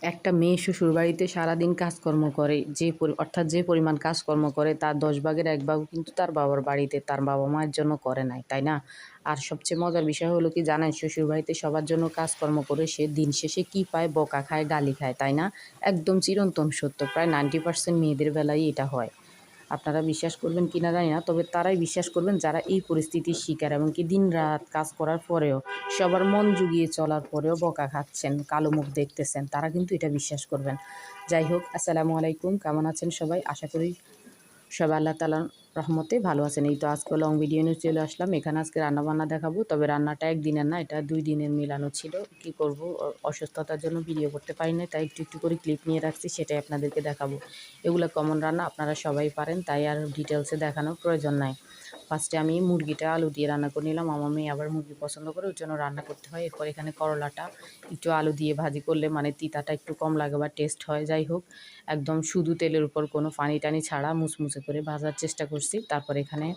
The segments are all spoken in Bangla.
একটা মেয়ে শ্বশুরবাড়িতে সারাদিন কাজকর্ম করে অর্থাৎ যে পরিমাণ কাজকর্ম করে তার ১০ ভাগের ১ ভাগও কিন্তু তার বাবার বাড়িতে তার বাবা-মায়ের জন্য করে নাই, তাই না? আর সবচেয়ে মজার বিষয় হলো কি জানেন? শ্বশুরবাড়িতে সবার জন্য কাজকর্ম করে সে দিন শেষে কী পায়? বকা খায়, গালি খায়, তাই না? একদম চিরন্তন সত্য। প্রায় 90% মেয়েদের বেলায়ই এটা হয়। আপনারা বিশ্বাস করবেন কিনা জানি না, তবে তারাই বিশ্বাস করবেন যারা এই পরিস্থিতির শিকার, এমনকি দিনরাত কাজ করার পরেও, সবার মন জুগিয়ে চলার পরেও বকা খাচ্ছেন, কালো মুখ দেখতেছেন, তারা কিন্তু এটা বিশ্বাস করবেন। যাই হোক, আসসালামু আলাইকুম, কেমন আছেন সবাই? আশা করি সবাই আল্লাহ তাআলার রহমতে ভালো আছেন। এই তো আজকে লং ভিডিও নিয়ে চলে আসলাম। এখানে আজকে রান্নাবান্না দেখাবো। তবে রান্নাটা একদিনের না, এটা 2 দিনের মেলানো ছিল। কি করব, অসুস্থতার জন্য ভিডিও করতে পারি নাই, তাই একটু একটু করে ক্লিপ নিয়ে রাখছি, সেটাই আপনাদেরকে দেখাবো। এগুলো কমন রান্না, আপনারা সবাই পারেন, তাই আর ডিটেলসে দেখানোর প্রয়োজন নাই। ফার্স্টে আমি মুরগিটা আলু দিয়ে রান্না করে নিলাম। আমার মেয়ে আবার মুরগি পছন্দ করে, ওর জন্য রান্না করতে হয়। এরপর এখানে করলাটা একটু আলু দিয়ে ভাজি করলে মানে তিতাটা একটু কম লাগে বা টেস্ট হয়। যাই হোক, একদম শুধু তেলের উপর কোনো পানি টানি ছাড়া মুচমুচে করে ভাজার চেষ্টা করছি। তারপর এখানে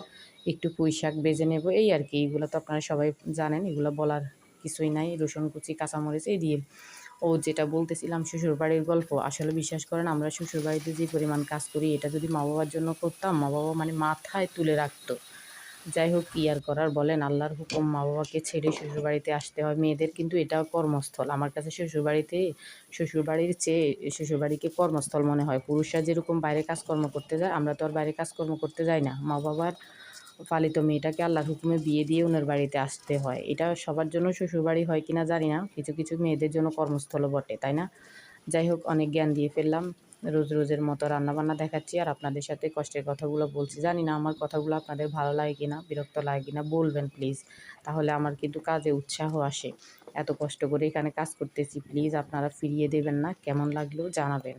একটু পুঁই শাক ভেজে নেব, এই আর কি। এগুলো তো আপনারা সবাই জানেন, এগুলো বলার কিছুই নাই। রসুন কুচি, কাঁচামরিচ এই দিয়ে। ও যেটা বলতেছিলাম শ্বশুরবাড়ির গল্প, আসলে বিশ্বাস করেন আমরা শ্বশুরবাড়িতে যে পরিমাণ কাজ করি, এটা যদি মা বাবার জন্য করতাম, মা বাবা মানে মাথায় তুলে রাখতো। যাই হোক, কী আর করার বলেন, আল্লাহর হুকুম, মা বাবাকে ছেড়ে শ্বশুরবাড়িতে আসতে হয়। মেয়েদের কিন্তু এটাও কর্মস্থল। আমার কাছে শ্বশুরবাড়ির চেয়ে শ্বশুরবাড়িকে কর্মস্থল মনে হয়। পুরুষরা যেরকম বাইরে কাজকর্ম করতে যায়, আমরা তো আর বাইরে কাজকর্ম করতে যাই না। মা বাবার পালিত মেয়েটাকে আল্লাহর হুকুমে বিয়ে দিয়ে ওনার বাড়িতে আসতে হয়। এটা সবার জন্য শ্বশুরবাড়ি হয় কিনা জানি না, কিছু কিছু মেয়েদের জন্য কর্মস্থলও বটে, তাই না? যাই হোক, অনেক জ্ঞান দিয়ে ফেললাম। রোজের মতো রান্নাবান্না দেখাচ্ছি আর আপনাদের সাথে কষ্টের কথাগুলো বলছি। জানি না আমার কথাগুলো আপনাদের ভালো লাগে কিনা, বিরক্ত লাগে কিনা, বলবেন প্লিজ। তাহলে আমার কিন্তু কাজে উৎসাহ আসে। এত কষ্ট করে এখানে কাজ করতেছি, প্লিজ আপনারা ফিরিয়ে দেবেন না। কেমন লাগলো জানাবেন।